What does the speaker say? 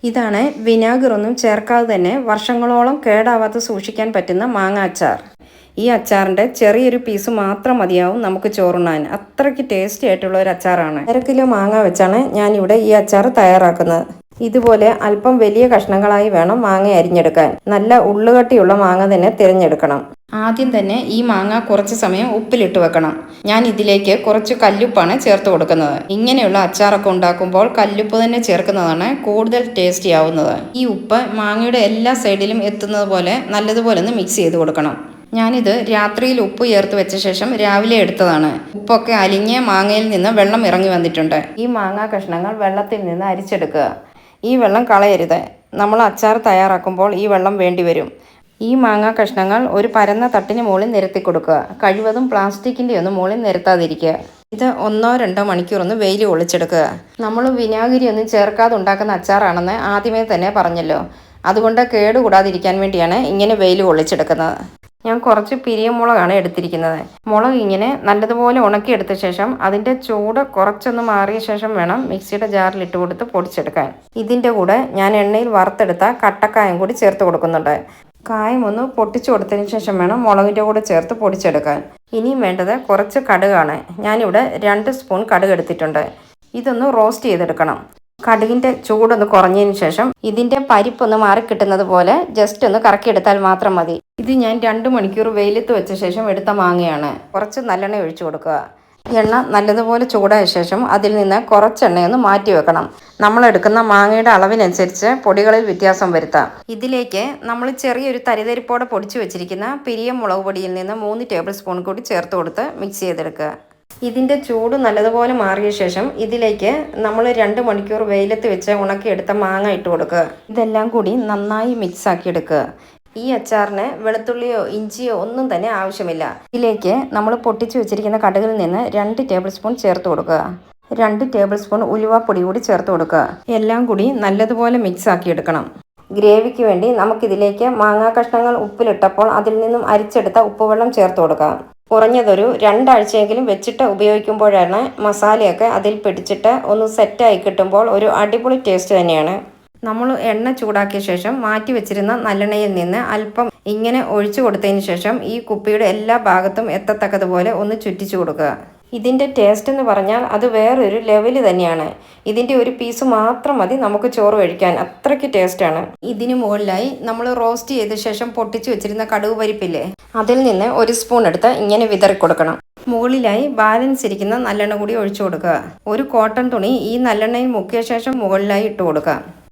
ഇതാണ് വിനാഗിറൊന്നും ചേർക്കാതെ തന്നെ വർഷങ്ങളോളം കേടാവാതെ സൂക്ഷിക്കാൻ പറ്റുന്ന മാങ്ങ അച്ചാർ. ഈ അച്ചാറിൻ്റെ ചെറിയൊരു പീസ് മാത്രം മതിയാവും നമുക്ക് ചോറുണ്ണാൻ. അത്രയ്ക്ക് ടേസ്റ്റി ആയിട്ടുള്ള ഒരു അച്ചാറാണ്. 1/2 കിലോ മാങ്ങ വെച്ചാണ് ഞാനിവിടെ ഈ അച്ചാർ തയ്യാറാക്കുന്നത്. ഇതുപോലെ അല്പം വലിയ കഷ്ണങ്ങളായി വേണം മാങ്ങ അരിഞ്ഞെടുക്കാൻ. നല്ല ഉള്ളുകട്ടിയുള്ള മാങ്ങ തന്നെ തിരഞ്ഞെടുക്കണം. ആദ്യം തന്നെ ഈ മാങ്ങ കുറച്ച് സമയം ഉപ്പിലിട്ട് വെക്കണം. ഞാൻ ഇതിലേക്ക് കുറച്ച് കല്ലുപ്പാണ് ചേർത്ത് കൊടുക്കുന്നത്. ഇങ്ങനെയുള്ള അച്ചാറൊക്കെ ഉണ്ടാക്കുമ്പോൾ കല്ലുപ്പ് തന്നെ ചേർക്കുന്നതാണ് കൂടുതൽ ടേസ്റ്റി ആവുന്നത്. ഈ ഉപ്പ് മാങ്ങയുടെ എല്ലാ സൈഡിലും എത്തുന്നത് പോലെ നല്ലതുപോലെ ഒന്ന് മിക്സ് ചെയ്ത് കൊടുക്കണം. ഞാനിത് രാത്രിയിൽ ഉപ്പ് ചേർത്ത് വെച്ച ശേഷം രാവിലെ എടുത്തതാണ്. ഉപ്പൊക്കെ അലിഞ്ഞ് മാങ്ങയിൽ നിന്ന് വെള്ളം ഇറങ്ങി വന്നിട്ടുണ്ട്. ഈ മാങ്ങാ കഷ്ണങ്ങൾ വെള്ളത്തിൽ നിന്ന് അരിച്ചെടുക്കുക. ഈ വെള്ളം കളയരുത്. നമ്മൾ അച്ചാർ തയ്യാറാക്കുമ്പോൾ ഈ വെള്ളം വേണ്ടി വരും. ഈ മാങ്ങാ കഷ്ണങ്ങൾ ഒരു പരന്ന തട്ടിന് മുകളിൽ നിരത്തി കൊടുക്കുക. കഴിവതും പ്ലാസ്റ്റിക്കിൻ്റെ ഒന്നും മുകളിൽ നിരത്താതിരിക്കുക. ഇത് 1-2 മണിക്കൂറൊന്ന് വെയിൽ കൊള്ളിച്ചെടുക്കുക. നമ്മൾ വിനാഗിരി ഒന്നും ചേർക്കാതെ ഉണ്ടാക്കുന്ന അച്ചാറാണെന്ന് ആദ്യമേ തന്നെ പറഞ്ഞല്ലോ. അതുകൊണ്ട് കേടുകൂടാതിരിക്കാൻ വേണ്ടിയാണ് ഇങ്ങനെ വെയിൽ കൊള്ളിച്ചെടുക്കുന്നത്. ഞാൻ കുറച്ച് പിരിയമുളകാണ് എടുത്തിരിക്കുന്നത്. മുളക് ഇങ്ങനെ നല്ലതുപോലെ ഉണക്കിയെടുത്ത ശേഷം അതിൻ്റെ ചൂട് കുറച്ചൊന്ന് മാറിയ ശേഷം വേണം മിക്സിയുടെ ജാറിൽ ഇട്ട് കൊടുത്ത് പൊടിച്ചെടുക്കാൻ. ഇതിൻ്റെ കൂടെ ഞാൻ എണ്ണയിൽ വറുത്തെടുത്ത കട്ടക്കായം കൂടി ചേർത്ത് കൊടുക്കുന്നുണ്ട്. കായം ഒന്ന് പൊട്ടിച്ചു കൊടുത്തതിന് ശേഷം വേണം മുളകിൻ്റെ കൂടെ ചേർത്ത് പൊടിച്ചെടുക്കാൻ. ഇനിയും വേണ്ടത് കുറച്ച് കടുകാണ്. ഞാനിവിടെ 2 സ്പൂൺ കടുക് എടുത്തിട്ടുണ്ട്. ഇതൊന്ന് റോസ്റ്റ് ചെയ്തെടുക്കണം. കടുകിൻ്റെ ചൂടൊന്ന് കുറഞ്ഞതിന് ശേഷം ഇതിൻ്റെ പരിപ്പൊന്ന് മാറിക്കിട്ടുന്നത് പോലെ ജസ്റ്റ് ഒന്ന് കറക്കിയെടുത്താൽ മാത്രം മതി. ഇത് ഞാൻ 2 മണിക്കൂർ വെയിലത്ത് വെച്ച ശേഷം എടുത്ത മാങ്ങയാണ്. കുറച്ച് നല്ലെണ്ണ ഒഴിച്ചു കൊടുക്കുക. എണ്ണ നല്ലതുപോലെ ചൂടായ ശേഷം അതിൽ നിന്ന് കുറച്ച് എണ്ണയൊന്ന് മാറ്റി വെക്കണം. നമ്മളെടുക്കുന്ന മാങ്ങയുടെ അളവിനനുസരിച്ച് പൊടികളിൽ വ്യത്യാസം വരുത്താം. ഇതിലേക്ക് നമ്മൾ ചെറിയൊരു തരിതരിപ്പോടെ പൊടിച്ചു വെച്ചിരിക്കുന്ന പിരിയം മുളക് പൊടിയിൽ നിന്ന് 3 ടേബിൾ സ്പൂൺ കൂടി ചേർത്ത് കൊടുത്ത് മിക്സ് ചെയ്തെടുക്കുക. ഇതിൻ്റെ ചൂട് നല്ലതുപോലെ മാറിയ ശേഷം ഇതിലേക്ക് നമ്മൾ 2 മണിക്കൂർ വെയിലത്ത് വെച്ച് ഉണക്കിയെടുത്ത മാങ്ങ ഇട്ട് കൊടുക്കുക. ഇതെല്ലാം കൂടി നന്നായി മിക്സ് ആക്കി എടുക്കുക. ഈ അച്ചാറിന് വെളുത്തുള്ളിയോ ഇഞ്ചിയോ ഒന്നും തന്നെ ആവശ്യമില്ല. ഇതിലേക്ക് നമ്മൾ പൊട്ടിച്ചു വെച്ചിരിക്കുന്ന കടുകിൽ നിന്ന് 2 ടേബിൾ സ്പൂൺ ചേർത്ത് കൊടുക്കുക. 2 ടേബിൾ സ്പൂൺ ഉലുവാപ്പൊടി കൂടി ചേർത്ത് കൊടുക്കുക. എല്ലാം കൂടി നല്ലതുപോലെ മിക്സ് ആക്കി എടുക്കണം. ഗ്രേവിക്ക് വേണ്ടി നമുക്കിതിലേക്ക് മാങ്ങാ കഷ്ണങ്ങൾ ഉപ്പിലിട്ടപ്പോൾ അതിൽ നിന്നും അരിച്ചെടുത്ത ഉപ്പുവെള്ളം ചേർത്ത് കൊടുക്കാം. കുറഞ്ഞതൊരു 2 ആഴ്ചയെങ്കിലും വെച്ചിട്ട് ഉപയോഗിക്കുമ്പോഴാണ് മസാലയൊക്കെ അതിൽ പിടിച്ചിട്ട് ഒന്ന് സെറ്റായി കിട്ടുമ്പോൾ ഒരു അടിപൊളി ടേസ്റ്റ് തന്നെയാണ്. നമ്മൾ എണ്ണ ചൂടാക്കിയ ശേഷം മാറ്റി വെച്ചിരുന്ന നല്ലെണ്ണയിൽ നിന്ന് അല്പം ഇങ്ങനെ ഒഴിച്ചു കൊടുത്തതിന് ശേഷം ഈ കുപ്പിയുടെ എല്ലാ ഭാഗത്തും എത്തത്തക്കതുപോലെ ഒന്ന് ചുറ്റിച്ചു കൊടുക്കുക. ഇതിൻ്റെ ടേസ്റ്റ് എന്ന് പറഞ്ഞാൽ അത് വേറൊരു ലെവല് തന്നെയാണ്. ഇതിൻ്റെ ഒരു പീസ് മാത്രം മതി നമുക്ക് ചോറ് കഴിക്കാൻ. അത്രയ്ക്ക് ടേസ്റ്റാണ്. ഇതിന് മുകളിലായി നമ്മൾ റോസ്റ്റ് ചെയ്ത ശേഷം പൊട്ടിച്ചു വെച്ചിരുന്ന കടുക് പരിപ്പില്ലേ, അതിൽ നിന്ന് 1 സ്പൂൺ എടുത്ത് ഇങ്ങനെ വിതറി കൊടുക്കണം. മുകളിലായി ബാലൻസ് ഇരിക്കുന്ന നല്ലെണ്ണ കൂടി ഒഴിച്ചു കൊടുക്കുക. ഒരു കോട്ടൺ തുണി ഈ നല്ലെണ്ണയിൽ മുക്കിയ ശേഷം മുകളിലായി ഇട്ട് കൊടുക്കുക.